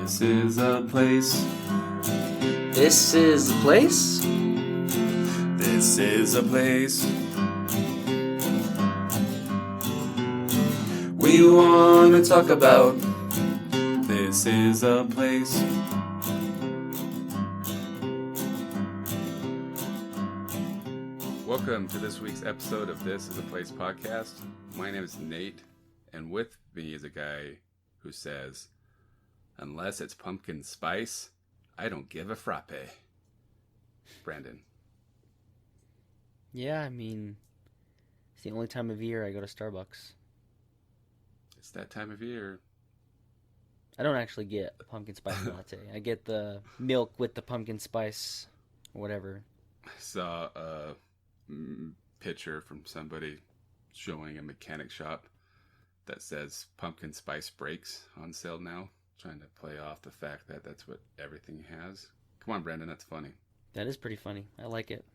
This is a place. This is the place? This is a place. We want to talk about. This is a place. Welcome to this week's episode of This is a Place podcast. My name is Nate, and with me is a guy who says, unless it's pumpkin spice, I don't give a frappe. Brandon. Yeah, I mean, it's the only time of year I go to Starbucks. It's that time of year. I don't actually get a pumpkin spice latte. I get the milk with the pumpkin spice or whatever. I saw a picture from somebody showing a mechanic shop that says pumpkin spice breaks on sale now, trying to play off the fact that that's what everything has. Come on, Brandon, that's funny. That is pretty funny. I like it.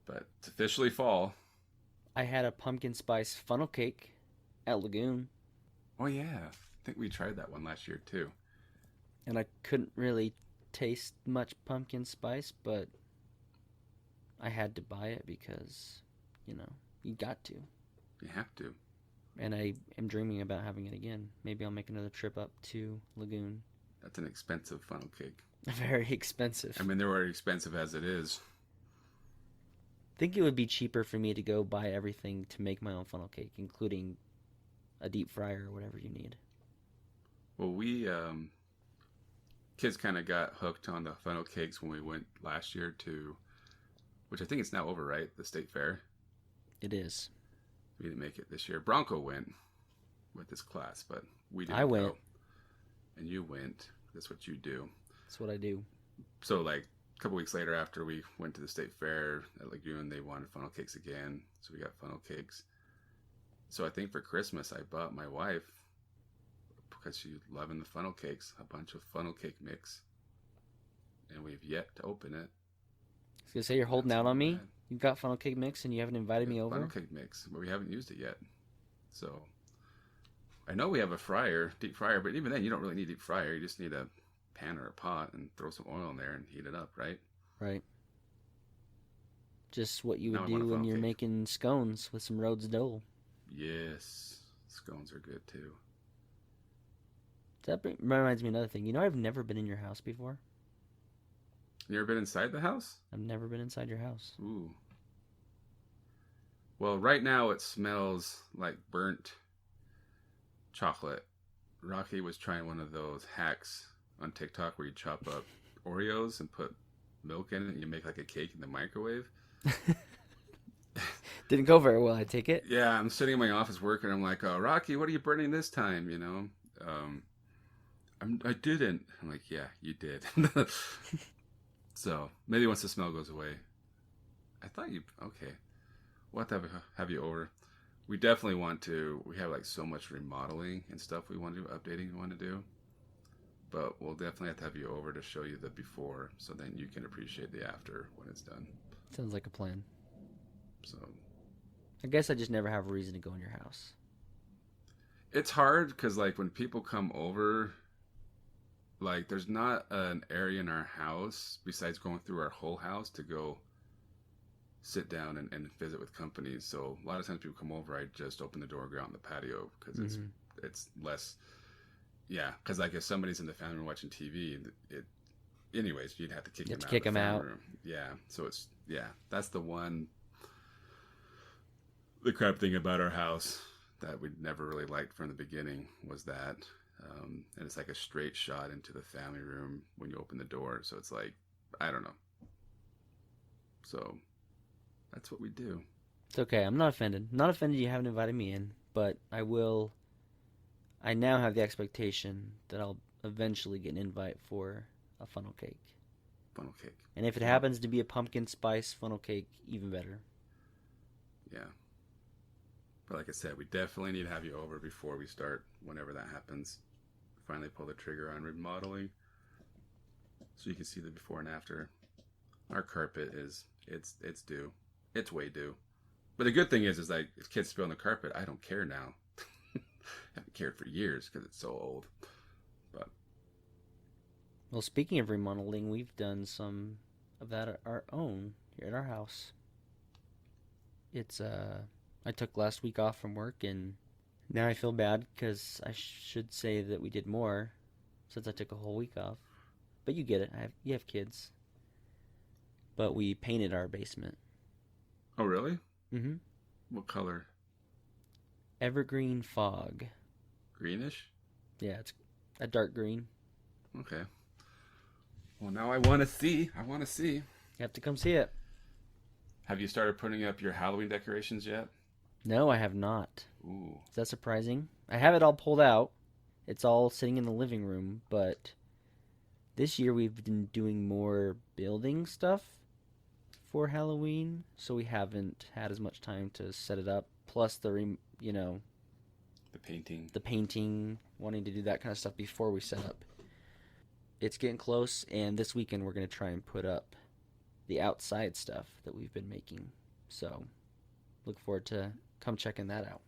But it's officially fall. I had a pumpkin spice funnel cake at Lagoon. Oh, yeah. I think we tried that one last year, too. And I couldn't really taste much pumpkin spice, but I had to buy it because, you got to. You have to. And I am dreaming about having it again. Maybe I'll make another trip up to Lagoon. That's an expensive funnel cake. Very expensive. I mean, they're already expensive as it is. I think it would be cheaper for me to go buy everything to make my own funnel cake, including a deep fryer or whatever you need. Well, we kids kind of got hooked on the funnel cakes when we went last year to, which I think it's now over, right? The state fair. It is. We didn't make it this year. Bronco went with his class, but we didn't. I went. Go. And you went. That's what you do. That's what I do. So, like, a couple weeks later after we went to the state fair at Lagoon, they wanted funnel cakes again. So we got funnel cakes. So I think for Christmas, I bought my wife, because she's loving the funnel cakes, a bunch of funnel cake mix. And we've yet to open it. I was going to say, you're holding out on me? You've got funnel cake mix and you haven't invited me over? Funnel cake mix, but we haven't used it yet. So I know we have a fryer, deep fryer, but even then you don't really need deep fryer. You just need a pan or a pot and throw some oil in there and heat it up, right? Right. Just what you Now would I want a do when funnel you're cake. making scones with some Rhodes dough. Yes. Scones are good too. That reminds me of another thing. I've never been in your house before. You ever been inside the house? I've never been inside your house. Ooh. Well, right now it smells like burnt chocolate. Rocky was trying one of those hacks on TikTok where you chop up Oreos and put milk in it and you make like a cake in the microwave. Didn't go very well, I take it. Yeah, I'm sitting in my office working. I'm like, oh, Rocky, what are you burning this time? I didn't. I'm like, yeah, you did. So maybe once the smell goes away. I thought you, okay. We'll have to have you over. We definitely want to, we have like so much remodeling and stuff we want to do, updating we want to do. But we'll definitely have to have you over to show you the before so then you can appreciate the after when it's done. Sounds like a plan. So I guess I just never have a reason to go in your house. it's hard because like when people come over, like there's not an area in our house besides going through our whole house to go sit down and visit with companies. So a lot of times people come over, I just open the door, go out on the patio because it's less. Yeah, because like if somebody's in the family room watching TV, anyways, you'd have to kick them out. Kick them out. Room. Yeah, so that's the crap thing about our house that we never really liked from the beginning was that, and it's like a straight shot into the family room when you open the door. So it's like, I don't know. So that's what we do. It's okay. I'm not offended. Not offended you haven't invited me in, but I will. I now have the expectation that I'll eventually get an invite for a funnel cake. Funnel cake. And if it happens to be a pumpkin spice funnel cake, even better. Yeah. But like I said, we definitely need to have you over before we start, whenever that happens. Finally pull the trigger on remodeling. So you can see the before and after. Our carpet it's due. It's way due. But the good thing is like, if kids spill on the carpet, I don't care now. I haven't cared for years because it's so old. But Well, speaking of remodeling, we've done some of that at our own here at our house. It's I took last week off from work, and now I feel bad because I should say that we did more since I took a whole week off. But you get it. You have kids. But we painted our basement. Oh, really? Mm-hmm. What color? Evergreen fog. Greenish? Yeah, it's a dark green. Okay. Well, now I want to see. I want to see. You have to come see it. Have you started putting up your Halloween decorations yet? No, I have not. Ooh. Is that surprising? I have it all pulled out. It's all sitting in the living room, but this year we've been doing more building stuff for Halloween, so we haven't had as much time to set it up. Plus The painting. the painting, wanting to do that kind of stuff before we set up. It's getting close, and this weekend we're going to try and put up the outside stuff that we've been making. So, look forward to come checking that out.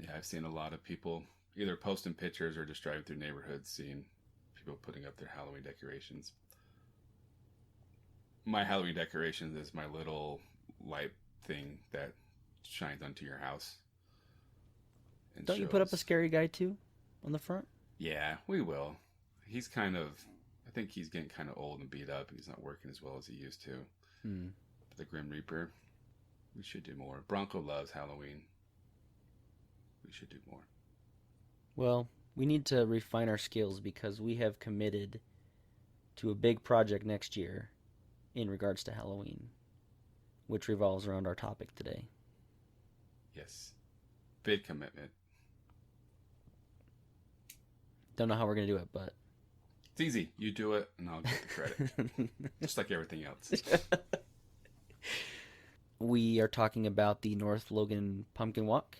Yeah, I've seen a lot of people either posting pictures or just driving through neighborhoods seeing people putting up their Halloween decorations. My Halloween decorations is my little light thing that shines onto your house and Don't you put up a shows. scary guy too on the front? Yeah, we will. He's kind of, I think he's getting kind of old and beat up, and he's not working as well as he used to. Hmm. But the Grim Reaper, we should do more. Bronco loves Halloween. We should do more. Well, we need to refine our skills because we have committed to a big project next year in regards to Halloween, which revolves around our topic today. Yes. Big commitment. Don't know how we're going to do it, but It's easy. You do it, and I'll get the credit. Just like everything else. we are talking about the North Logan Pumpkin Walk,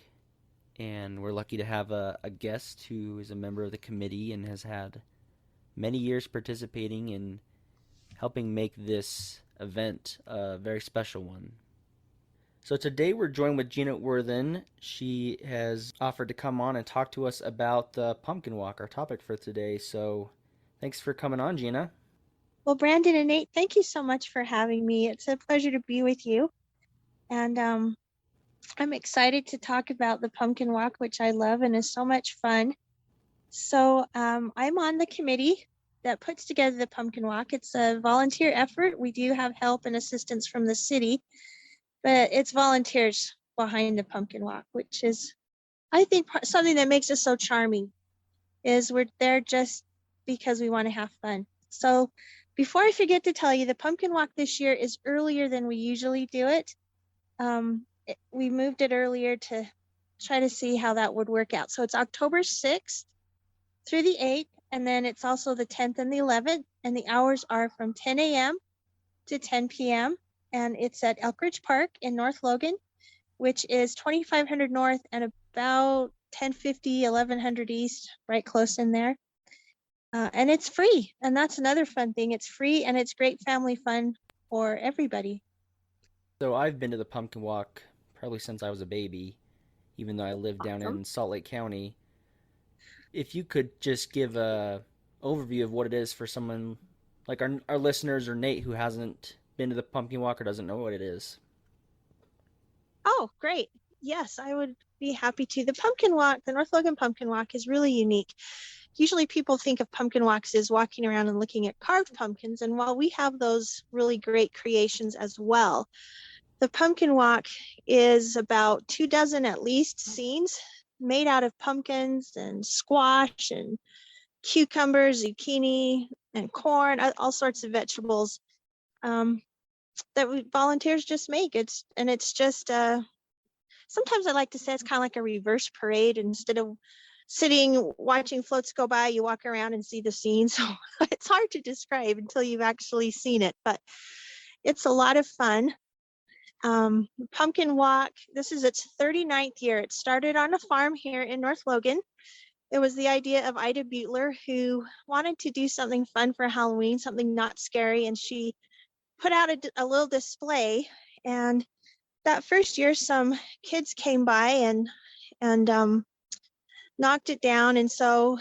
and we're lucky to have a guest who is a member of the committee and has had many years participating in helping make this event a very special one. So today we're joined with Gina Worthen. She has offered to come on and talk to us about the Pumpkin Walk, our topic for today. So thanks for coming on, Gina. Well, Brandon and Nate, thank you so much for having me. It's a pleasure to be with you. And I'm excited to talk about the Pumpkin Walk, which I love and is so much fun. So I'm on the committee that puts together the Pumpkin Walk. It's a volunteer effort. We do have help and assistance from the city, but it's volunteers behind the Pumpkin Walk, which is, I think, something that makes us so charming, is we're there just because we want to have fun. So before I forget to tell you, the Pumpkin Walk this year is earlier than we usually do it. We moved it earlier to try to see how that would work out. So it's October 6th through the 8th, and then it's also the 10th and the 11th, and the hours are from 10 a.m. to 10 p.m., and it's at Elk Ridge Park in North Logan, which is 2500 North and about 1050, 1100 East, right close in there. And it's free, and that's another fun thing. It's free, and it's great family fun for everybody. So I've been to the Pumpkin Walk probably since I was a baby, even though I live down Awesome. in Salt Lake County. If you could just give a overview of what it is for someone like our listeners or Nate who hasn't been to the Pumpkin Walk or doesn't know what it is. Oh, great. Yes, I would be happy to. The Pumpkin Walk, the North Logan Pumpkin Walk, is really unique. Usually people think of pumpkin walks as walking around and looking at carved pumpkins, and while we have those really great creations as well, the Pumpkin Walk is about 24 at least scenes made out of pumpkins and squash and cucumbers, zucchini, and corn, all sorts of vegetables that volunteers just make. It's just sometimes I like to say it's kind of like a reverse parade. Instead of sitting watching floats go by, you walk around and see the scene. So it's hard to describe until you've actually seen it, but it's a lot of fun. Pumpkin Walk, this is its 39th year. It started on a farm here in North Logan. It was the idea of Ida Butler, who wanted to do something fun for Halloween, something not scary, and she put out a little display. And that first year, some kids came by and knocked it down, and so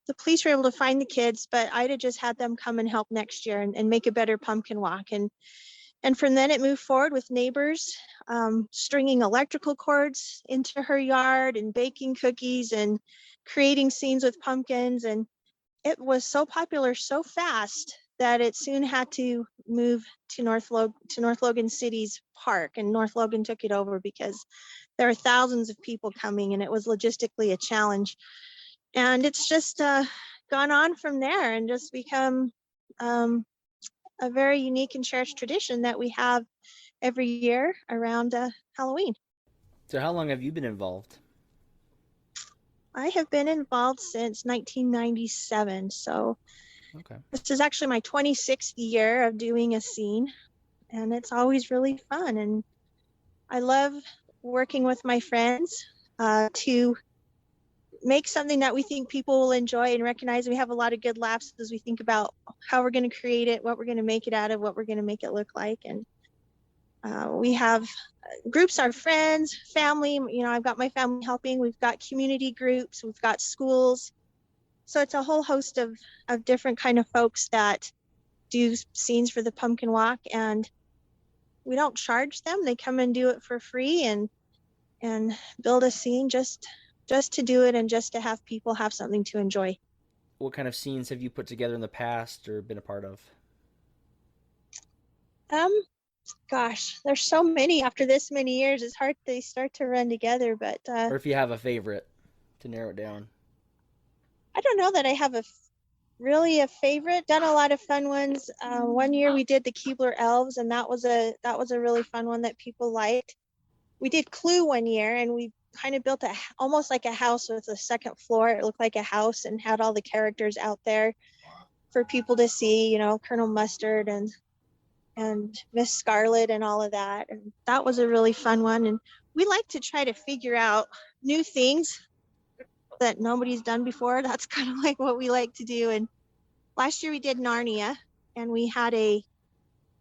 the police were able to find the kids, but Ida just had them come and help next year and make a better pumpkin walk. And from then it moved forward with neighbors stringing electrical cords into her yard and baking cookies and creating scenes with pumpkins. And it was so popular so fast that it soon had to move to North Logan City's park, and North Logan took it over because there were thousands of people coming and it was logistically a challenge. And it's just gone on from there and just become a very unique and cherished tradition that we have every year around Halloween. So how long have you been involved? I have been involved since 1997. So Okay. this is actually my 26th year of doing a scene, and it's always really fun. And I love working with my friends to make something that we think people will enjoy and recognize. We have a lot of good laughs as we think about how we're going to create it, what we're going to make it out of, what we're going to make it look like. And we have groups, our friends, family. You know, I've got my family helping. We've got community groups. We've got schools. So it's a whole host of different kind of folks that do scenes for the Pumpkin Walk. And we don't charge them. They come and do it for free and build a scene just to do it and just to have people have something to enjoy. What kind of scenes have you put together in the past or been a part of? Gosh, there's so many after this many years. It's hard, they start to run together, but Or if you have a favorite to narrow it down. I don't know that I have really a favorite. Done a lot of fun ones. One year we did the Keebler Elves, and that was a really fun one that people liked. We did Clue one year, and we kind of built almost like a house with a second floor. It looked like a house and had all the characters out there for people to see, you know, Colonel Mustard and Miss Scarlet and all of that. And that was a really fun one. And we like to try to figure out new things that nobody's done before. That's kind of like what we like to do. And last year we did Narnia, and we had a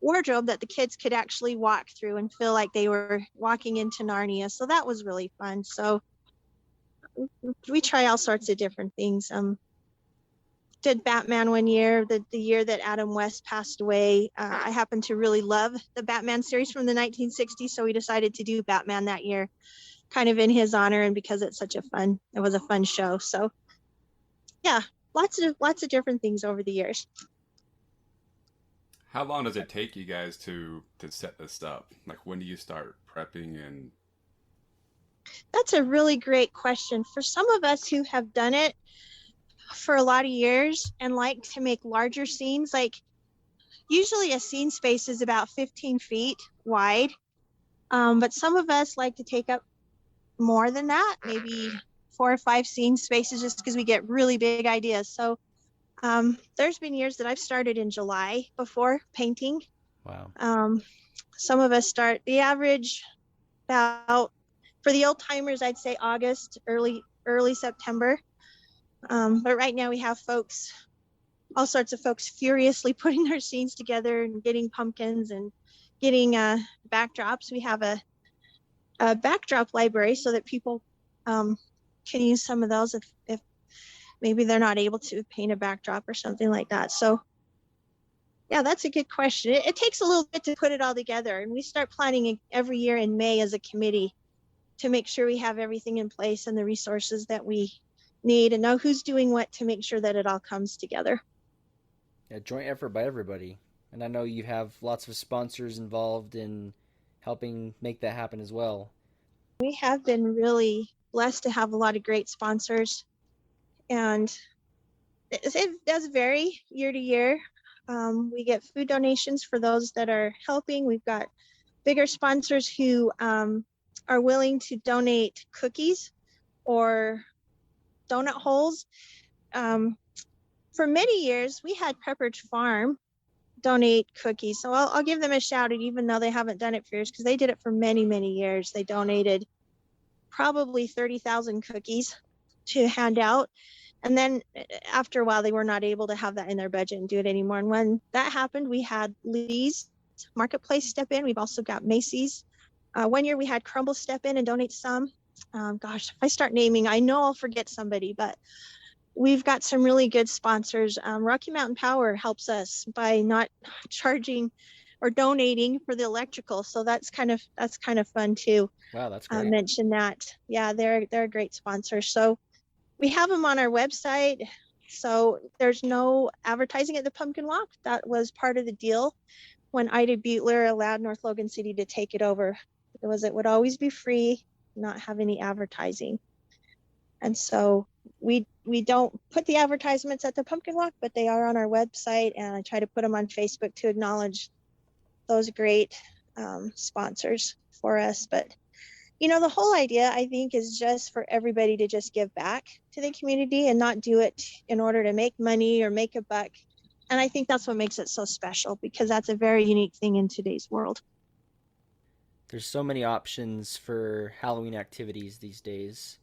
wardrobe that the kids could actually walk through and feel like they were walking into Narnia. So that was really fun. So we try all sorts of different things. Did Batman one year, the year that Adam West passed away. I happen to really love the Batman series from the 1960s, so we decided to do Batman that year, kind of in his honor, and because it was a fun show. So yeah, lots of different things over the years. How long does it take you guys to set this up? Like, when do you start prepping? And That's a really great question. For some of us who have done it for a lot of years and like to make larger scenes, like usually a scene space is about 15 feet wide, but some of us like to take up more than that, maybe 4 or 5 scene spaces, just because we get really big ideas. So there's been years that I've started in July before painting. Wow. Some of us start the average about, for the old timers, I'd say August, early September. But right now we have all sorts of folks furiously putting their scenes together and getting pumpkins and getting backdrops. We have a backdrop library so that people can use some of those if maybe they're not able to paint a backdrop or something like that. So yeah, that's a good question. It takes a little bit to put it all together, and we start planning every year in May as a committee to make sure we have everything in place and the resources that we need and know who's doing what to make sure that it all comes together. Yeah, joint effort by everybody. And I know you have lots of sponsors involved in helping make that happen as well. We have been really blessed to have a lot of great sponsors, and it does vary year to year. We get food donations for those that are helping. We've got bigger sponsors who are willing to donate cookies or donut holes. For many years, we had Pepperidge Farm donate cookies. So I'll give them a shout out, even though they haven't done it for years, because they did it for many, many years. They donated probably 30,000 cookies to hand out. And then after a while, they were not able to have that in their budget and do it anymore. And when that happened, we had Lee's Marketplace step in. We've also got Macy's. One year we had Crumble step in and donate some. Gosh, if I start naming, I know I'll forget somebody, but we've got some really good sponsors. Rocky Mountain Power helps us by not charging or donating for the electrical, so that's kind of fun too. Wow, that's great. Mention that. Yeah, they're a great sponsor. So we have them on our website. So there's no advertising at the Pumpkin Walk. That was part of the deal when Ida Butler allowed North Logan City to take it over. It would always be free, not have any advertising. And so we don't put the advertisements at the Pumpkin Walk, but they are on our website, and I try to put them on Facebook to acknowledge those great sponsors for us. But the whole idea, I think, is just for everybody to just give back to the community and not do it in order to make money or make a buck. And I think that's what makes it so special, because that's a very unique thing in today's world. There's so many options for Halloween activities these days,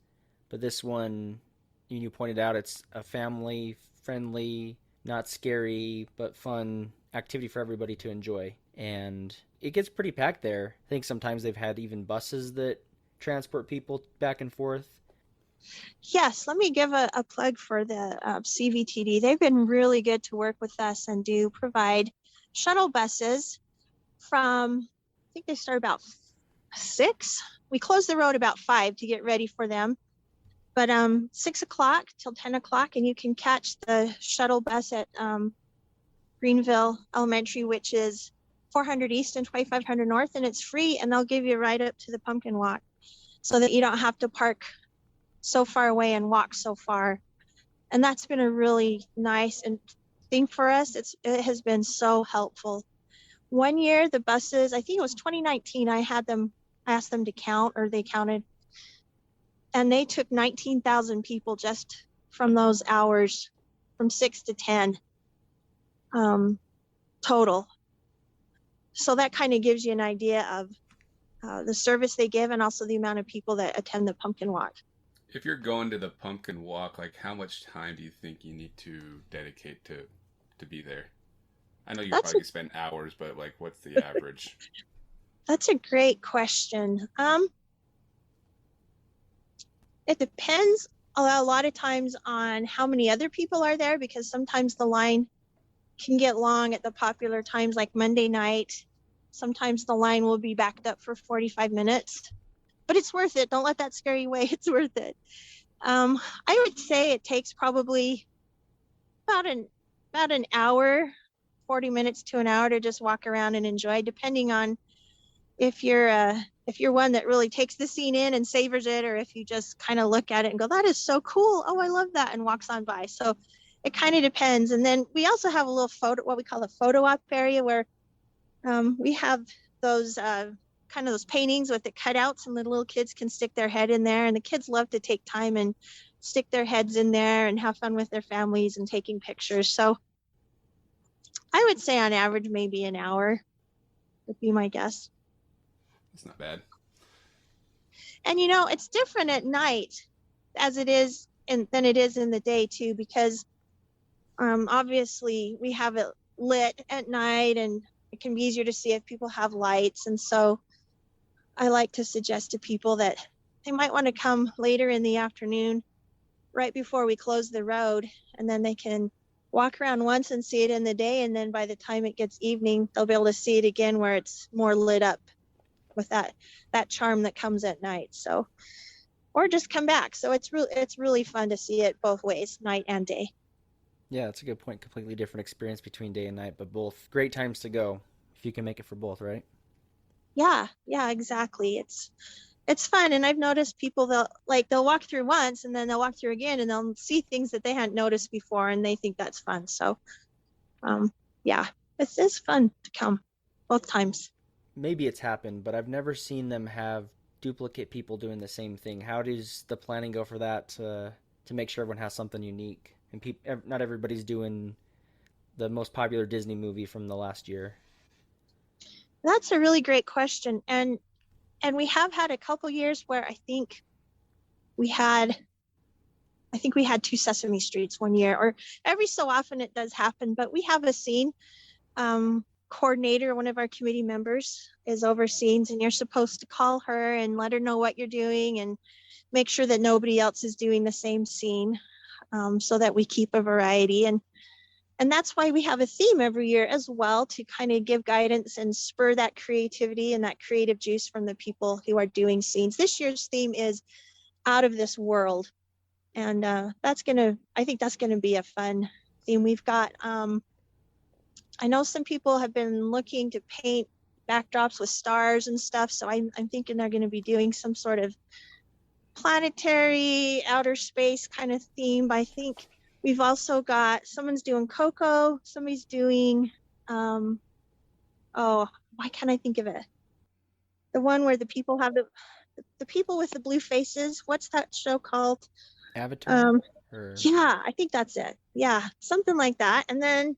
but this one, you pointed out, it's a family-friendly, not scary, but fun activity for everybody to enjoy. And it gets pretty packed there. I think sometimes they've had even buses that transport people back and forth. Yes, let me give a plug for the CVTD. They've been really good to work with us and do provide shuttle buses from, I think they start about 6. We close the road about 5 to get ready for them. But 6 o'clock till 10 o'clock, and you can catch the shuttle bus at Greenville Elementary, which is 400 East and 2500 North, and it's free, and they'll give you a ride up to the Pumpkin Walk so that you don't have to park so far away and walk so far. And that's been a really nice thing for us. It has been so helpful. One year, the buses, I think it was 2019, I asked them to count, or they counted, and they took 19,000 people just from those hours from 6 to 10 total. So that kind of gives you an idea of the service they give, and also the amount of people that attend the Pumpkin Walk. If you're going to the Pumpkin Walk, like, how much time do you think you need to dedicate to be there? I know you probably spend hours, but like, what's the average? That's a great question. It depends a lot of times on how many other people are there, because sometimes the line can get long at the popular times, like Monday night. Sometimes the line will be backed up for 45 minutes, but it's worth it. Don't let that scare you away. It's worth it. I would say it takes probably about an hour, 40 minutes to an hour to just walk around and enjoy, depending on if you're one that really takes the scene in and savors it, or if you just kind of look at it and go, that is so cool. Oh, I love that, and walks on by. So it kind of depends. And then we also have a little what we call a photo op area, where we have those kind of those paintings with the cutouts, and the little kids can stick their head in there, and the kids love to take time and stick their heads in there and have fun with their families and taking pictures. So I would say on average maybe an hour would be my guess. It's not bad. And it's different at night as it is than it is in the day too, because obviously we have it lit at night, and it can be easier to see if people have lights. And so I like to suggest to people that they might want to come later in the afternoon, right before we close the road, and then they can walk around once and see it in the day, and then by the time it gets evening, they'll be able to see it again where it's more lit up with that charm that comes at night. So, or just come back. So it's really fun to see it both ways, night and day. Yeah, that's a good point. Completely different experience between day and night, but both great times to go if you can make it for both, right? Yeah, exactly. It's fun, and I've noticed people they'll walk through once, and then they'll walk through again, and they'll see things that they hadn't noticed before, and they think that's fun. So, yeah, it's fun to come both times. Maybe it's happened, but I've never seen them have duplicate people doing the same thing. How does the planning go for that to make sure everyone has something unique? And not everybody's doing the most popular Disney movie from the last year. That's a really great question, and we have had a couple years where I think we had 2 Sesame Streets one year, or every so often it does happen. But we have a scene coordinator, one of our committee members is overseeing, and you're supposed to call her and let her know what you're doing and make sure that nobody else is doing the same scene. so that we keep a variety. And that's why we have a theme every year as well, to kind of give guidance and spur that creativity and that creative juice from the people who are doing scenes. This year's theme is out of this world. And I think that's going to be a fun theme. We've got, I know some people have been looking to paint backdrops with stars and stuff. So I'm thinking they're going to be doing some sort of planetary outer space kind of theme. But I think we've also got, someone's doing Coco, somebody's doing, why can't I think of it? The one where the people have the people with the blue faces. What's that show called? Avatar? Yeah, I think that's it. Yeah, something like that. And then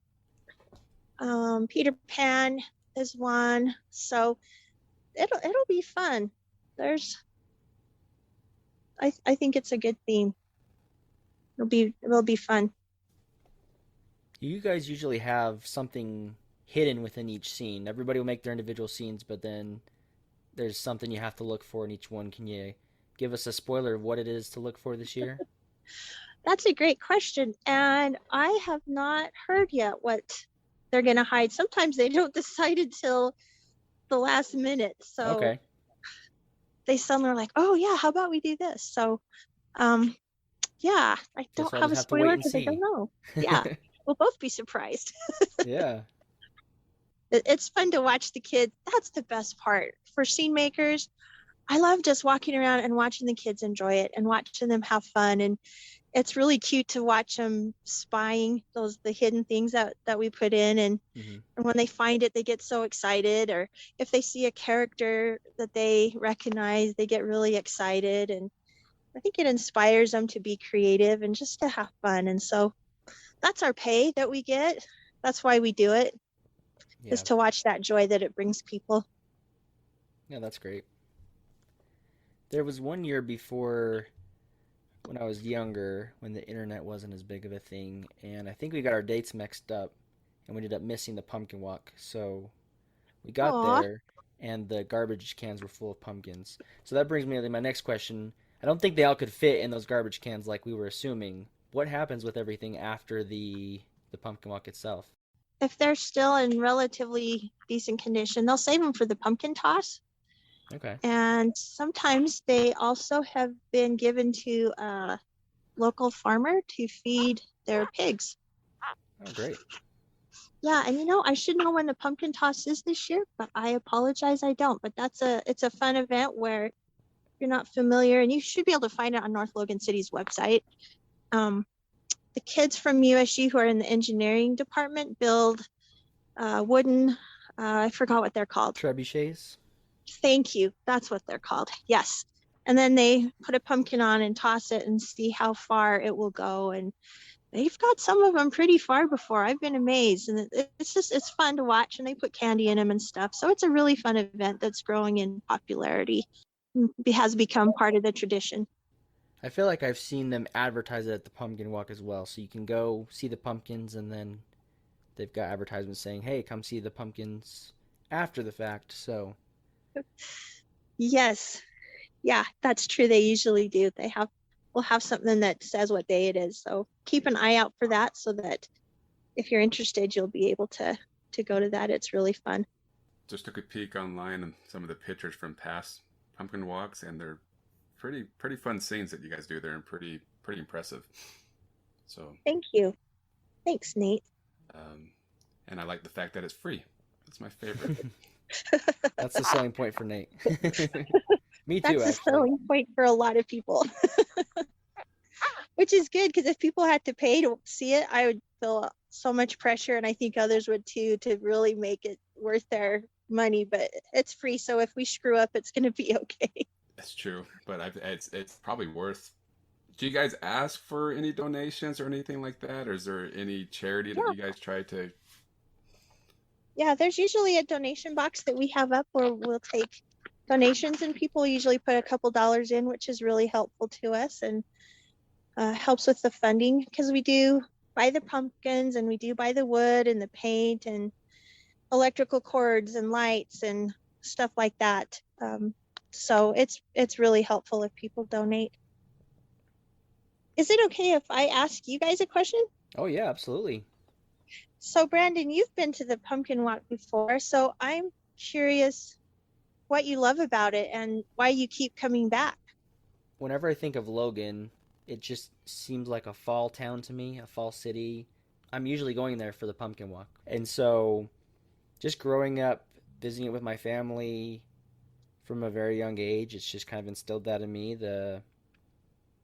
Peter Pan is one. So it'll be fun. I think it's a good theme. It'll be fun. You guys usually have something hidden within each scene. Everybody will make their individual scenes, but then there's something you have to look for in each one. Can you give us a spoiler of what it is to look for this year? That's a great question. And I have not heard yet what they're going to hide. Sometimes they don't decide until the last minute. So Okay. they suddenly are like, oh, yeah, how about we do this? So, yeah, I Guess don't I'll have a just have to wait spoiler and because I see. don't know. Yeah, we'll both be surprised. Yeah. It's fun to watch the kids. That's the best part. For scene makers, I love just walking around and watching the kids enjoy it and watching them have fun. And it's really cute to watch them spying the hidden things that we put in. And when they find it, they get so excited. Or if they see a character that they recognize, they get really excited. And I think it inspires them to be creative and just to have fun. And so that's our pay that we get. That's why we do it, is to watch that joy that it brings people. Yeah, that's great. There was one year before, when I was younger, when the internet wasn't as big of a thing, and I think we got our dates mixed up, and we ended up missing the pumpkin walk. So we got there, and the garbage cans were full of pumpkins. So that brings me to my next question. I don't think they all could fit in those garbage cans like we were assuming. What happens with everything after the pumpkin walk itself? If they're still in relatively decent condition, they'll save them for the pumpkin toss. Okay. And sometimes they also have been given to a local farmer to feed their pigs. Oh, great. Yeah, and I should know when the pumpkin toss is this year, but I apologize, I don't. But it's a fun event where, if you're not familiar, and you should be able to find it on North Logan City's website. The kids from USU who are in the engineering department build wooden, I forgot what they're called. Trebuchets? Thank you. That's what they're called. Yes. And then they put a pumpkin on and toss it and see how far it will go. And they've got some of them pretty far before. I've been amazed. And it's fun to watch, and they put candy in them and stuff. So it's a really fun event that's growing in popularity. It has become part of the tradition. I feel like I've seen them advertise it at the pumpkin walk as well. So you can go see the pumpkins, and then they've got advertisements saying, hey, come see the pumpkins after the fact. So yes. Yeah, that's true. They usually do. We'll have something that says what day it is. So keep an eye out for that, so that if you're interested, you'll be able to go to that. It's really fun. Just took a peek online and some of the pictures from past pumpkin walks, and they're pretty fun scenes that you guys do there, and pretty impressive. So thank you. Thanks, Nate. And I like the fact that it's free. That's my favorite. That's the selling point for Nate. Me too, That's actually. the selling point for a lot of people. Which is good, because if people had to pay to see it, I would feel so much pressure, and I think others would too, to really make it worth their money. But it's free, so if we screw up, it's going to be okay. That's true, but it's probably worth. Do you guys ask for any donations or anything like that, or is there any charity that you guys try to? Yeah, there's usually a donation box that we have up where we'll take donations, and people usually put a couple dollars in, which is really helpful to us and helps with the funding, because we do buy the pumpkins, and we do buy the wood and the paint and electrical cords and lights and stuff like that. So it's really helpful if people donate. Is it okay if I ask you guys a question? Oh yeah, absolutely. So, Brandon, you've been to the pumpkin walk before, so I'm curious what you love about it and why you keep coming back. Whenever I think of Logan, it just seems like a fall town to me, a fall city. I'm usually going there for the pumpkin walk. And so just growing up, visiting it with my family from a very young age, it's just kind of instilled that in me, the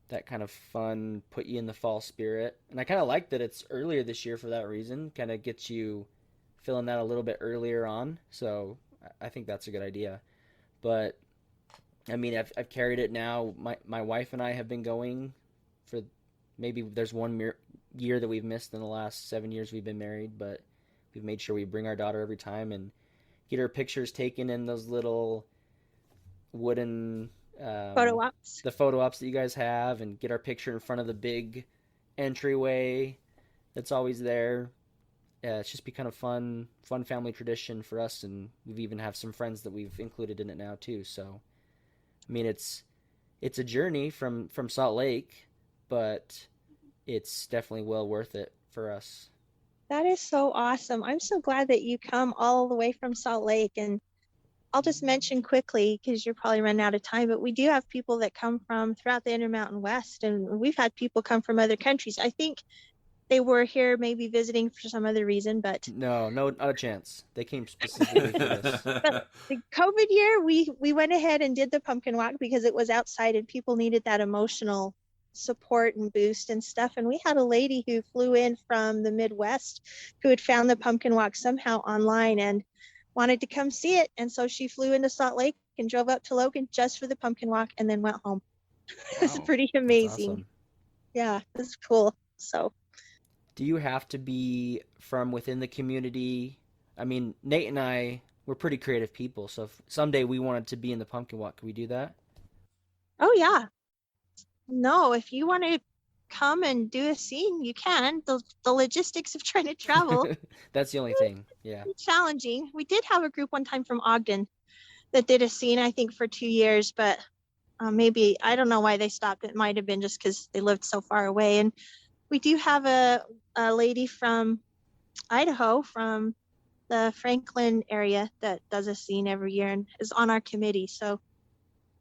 that kind of fun, put you in the fall spirit. And I kind of like that it's earlier this year for that reason. Kind of gets you feeling that a little bit earlier on. So I think that's a good idea. But I mean, I've carried it now. My wife and I have been going for maybe there's one year that we've missed in the last 7 years we've been married, but we've made sure we bring our daughter every time and get her pictures taken in those little wooden Photo ops. the photo ops that you guys have, and get our picture in front of the big entryway that's always there. It's just become a fun family tradition for us, and we've even have some friends that we've included in it now too. So, I mean, it's a journey from Salt Lake, but it's definitely well worth it for us. That is so awesome. I'm so glad that you come all the way from Salt Lake. And I'll just mention quickly, because you're probably running out of time, but we do have people that come from throughout the Intermountain West, and we've had people come from other countries. I think they were here maybe visiting for some other reason, but No, no, not a chance. They came specifically for this. but the COVID year, we went ahead and did the pumpkin walk because it was outside and people needed that emotional support and boost and stuff. And we had a lady who flew in from the Midwest who had found the pumpkin walk somehow online and wanted to come see it. And so she flew into Salt Lake and drove up to Logan just for the pumpkin walk and then went home. It's Wow. pretty That's amazing. awesome. Yeah, it's cool. So Do you have to be from within the community? I mean, Nate and I, we're pretty creative people, so if someday we wanted to be in the pumpkin walk, could we do that? oh yeah. No, if you want to come and do a scene, you can. The logistics of trying to travel That's the only thing. Yeah. challenging. We did have a group one time from Ogden that did a scene, I think, for 2 years, but maybe I don't know why they stopped. It might have been just because they lived so far away. And we do have a lady from Idaho, from the Franklin area, that does a scene every year and is on our committee. So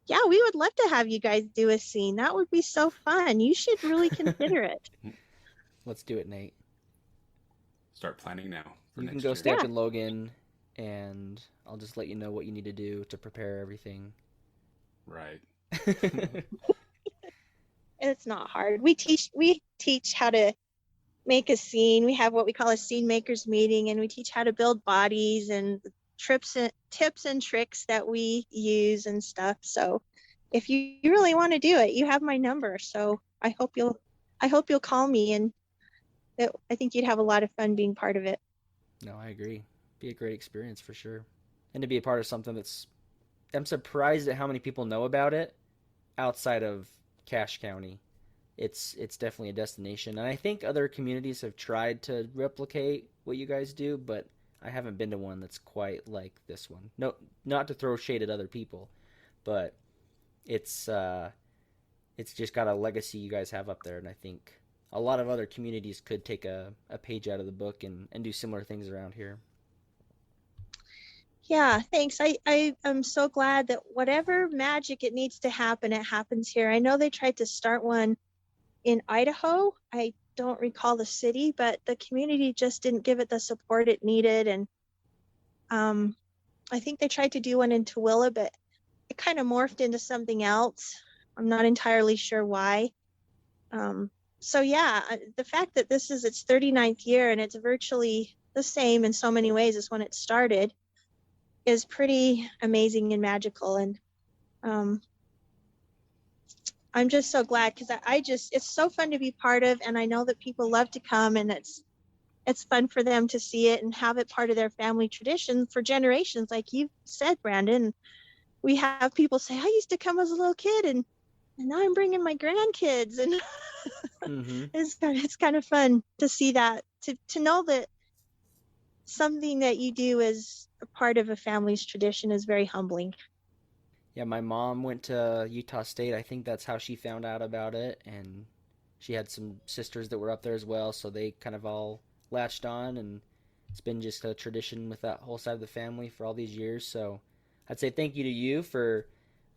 yeah, we would love to have you guys do a scene. That would be so fun. You should really consider it. Let's do it, Nate. Start planning now for You can next go year. stay up Yeah. in Logan, and I'll just let you know what you need to do to prepare everything. Right. It's not hard. We teach how to make a scene. We have what we call a scene makers meeting, and we teach how to build bodies and tips and tricks that we use and stuff. So if you really want to do it, you have my number. So I hope you'll call me, and I think you'd have a lot of fun being part of it. No, I agree. Be a great experience for sure. And to be a part of something that's, I'm surprised at how many people know about it outside of Cache County. It's definitely a destination, and I think other communities have tried to replicate what you guys do, but I haven't been to one that's quite like this one. No, not to throw shade at other people, but it's it's just got a legacy you guys have up there, and I think a lot of other communities could take a page out of the book and do similar things around here. Yeah, thanks. I am so glad that whatever magic it needs to happen, it happens here. I know they tried to start one in Idaho. I don't recall the city, but the community just didn't give it the support it needed. And I think they tried to do one in Tooele, but it kind of morphed into something else. I'm not entirely sure why. So yeah, the fact that this is its 39th year and it's virtually the same in so many ways as when it started is pretty amazing and magical. And I'm just so glad because I just, it's so fun to be part of. And I know that people love to come, and it's fun for them to see it and have it part of their family tradition for generations. Like you said, Brandon, we have people say, I used to come as a little kid, and now I'm bringing my grandkids. And Mm-hmm. it's kind of fun to see that, to know that something that you do as a part of a family's tradition is very humbling. Yeah, my mom went to Utah State. I think that's how she found out about it, and She had some sisters that were up there as well, so they kind of all latched on, and it's been just a tradition with that whole side of the family for all these years. So I'd say thank you to you for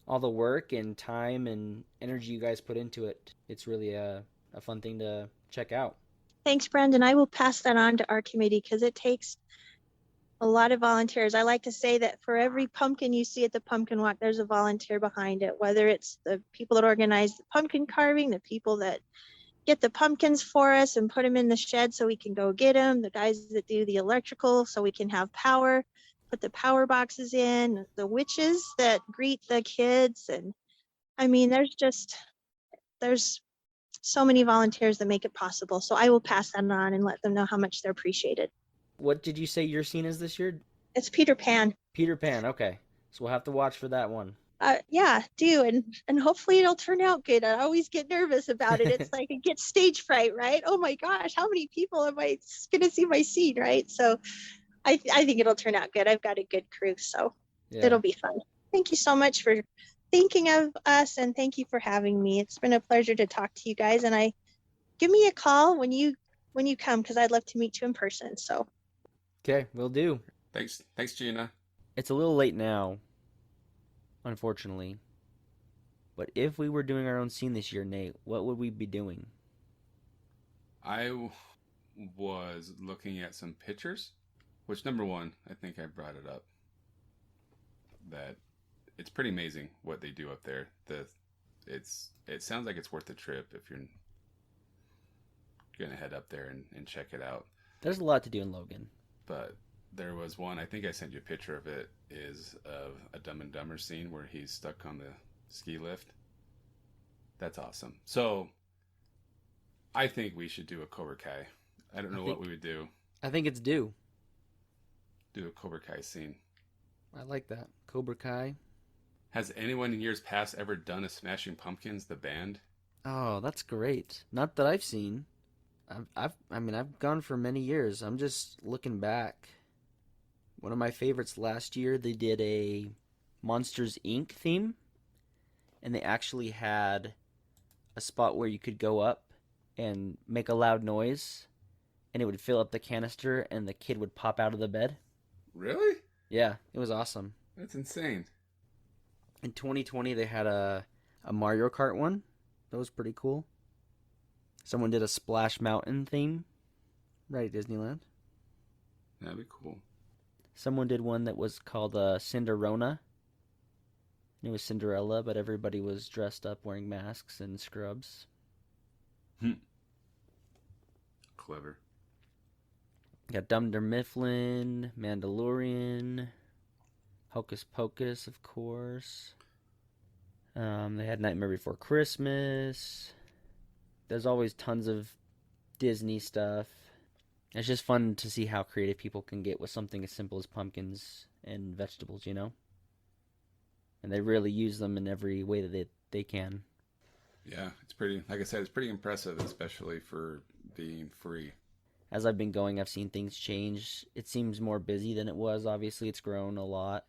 all the work and time and energy you guys put into it. It's really a fun thing to check out. Thanks, Brandon. I will pass that on to our committee because it takes a lot of volunteers. I like to say that for every pumpkin you see at the pumpkin walk, there's a volunteer behind it, whether it's the people that organize the pumpkin carving, the people that get the pumpkins for us and put them in the shed so we can go get them, the guys that do the electrical so we can have power, put the power boxes in, the witches that greet the kids. And I mean, there's so many volunteers that make it possible. So I will pass that on and let them know how much they're appreciated. What did you say your scene is this year? It's Peter Pan. Peter Pan, okay. So we'll have to watch for that one. Yeah, do, and hopefully it'll turn out good. I always get nervous about it. It's like I get stage fright, right? Oh my gosh, how many people am I gonna see my scene, right? So I think it'll turn out good. I've got a good crew, so Yeah. it'll be fun. Thank you so much for thinking of us, and thank you for having me. It's been a pleasure to talk to you guys, and give me a call when you come because I'd love to meet you in person. So Okay, we'll do. Thanks, Gina. It's a little late now, unfortunately. But if we were doing our own scene this year, Nate, what would we be doing? I was looking at some pictures, which number one, I think I brought it up, that it's pretty amazing what they do up there. It sounds like it's worth the trip if you're gonna head up there and check it out. There's a lot to do in Logan. But there was one, I think I sent you a picture of it, is of a Dumb and Dumber scene where he's stuck on the ski lift. That's awesome. So I think we should do a Cobra Kai. I don't know what we would do. I think it's due. Do a Cobra Kai scene. I like that. Cobra Kai. Has anyone in years past ever done a Smashing Pumpkins, the band? Oh, that's great. Not that I've seen. I've gone for many years. I'm just looking back. One of my favorites last year, they did a Monsters Inc. theme, and they actually had a spot where you could go up and make a loud noise, and it would fill up the canister, and the kid would pop out of the bed. Really? Yeah, it was awesome. That's insane. In 2020, they had a Mario Kart one. That was pretty cool. Someone did a Splash Mountain theme right at Disneyland. That'd be cool. Someone did one that was called Cinderona. It was Cinderella, but everybody was dressed up wearing masks and scrubs. Clever. Got Dunder Mifflin, Mandalorian, Hocus Pocus, of course. They had Nightmare Before Christmas. There's always tons of Disney stuff. It's just fun to see how creative people can get with something as simple as pumpkins and vegetables, you know? And they really use them in every way that they can. Yeah, it's pretty, like I said, it's pretty impressive, especially for being free. As I've been going, I've seen things change. It seems more busy than it was. Obviously, it's grown a lot.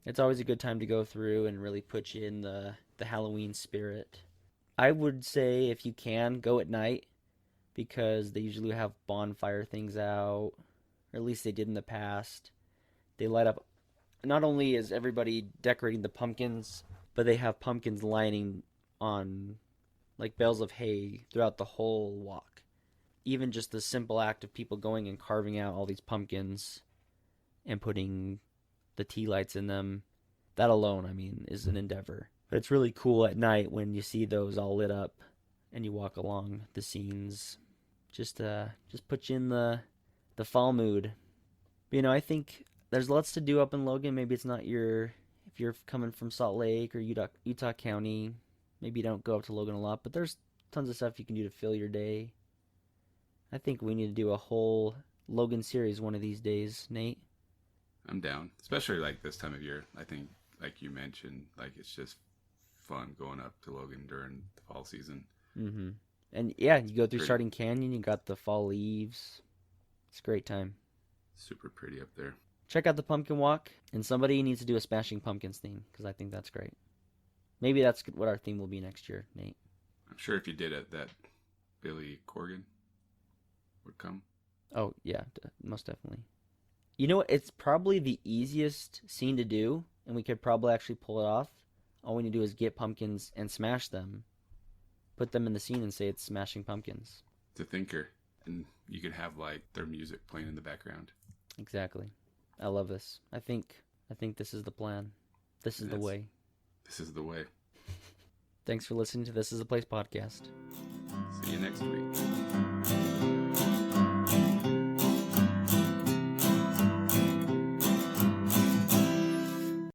It's always a good time to go through and really put you in the Halloween spirit. I would say if you can, go at night because they usually have bonfire things out, or at least they did in the past. They light up, not only is everybody decorating the pumpkins, but they have pumpkins lining on like bales of hay throughout the whole walk. Even just the simple act of people going and carving out all these pumpkins and putting the tea lights in them, that alone, I mean, is an endeavor. But it's really cool at night when you see those all lit up and you walk along the scenes. Just put you in the fall mood. But, you know, I think there's lots to do up in Logan. Maybe it's not if you're coming from Salt Lake or Utah County, maybe you don't go up to Logan a lot, but there's tons of stuff you can do to fill your day. I think we need to do a whole Logan series one of these days, Nate. I'm down, especially like this time of year. I think, like you mentioned, like it's just fun going up to Logan during the fall season. Mm-hmm. And yeah, you go through Starting Canyon, you got the fall leaves. It's a great time. Super pretty up there. Check out the Pumpkin Walk, and somebody needs to do a Smashing Pumpkins theme, because I think that's great. Maybe that's what our theme will be next year, Nate. I'm sure if you did it, that Billy Corgan would come. Oh, yeah, most definitely. You know what? It's probably the easiest scene to do, and we could probably actually pull it off. All we need to do is get pumpkins and smash them, put them in the scene, and say it's Smashing Pumpkins. It's a thinker, and you could have like their music playing in the background. Exactly. I love this. I think this is the plan. This is the way. This is the way. Thanks for listening to This Is the Place podcast. See you next week.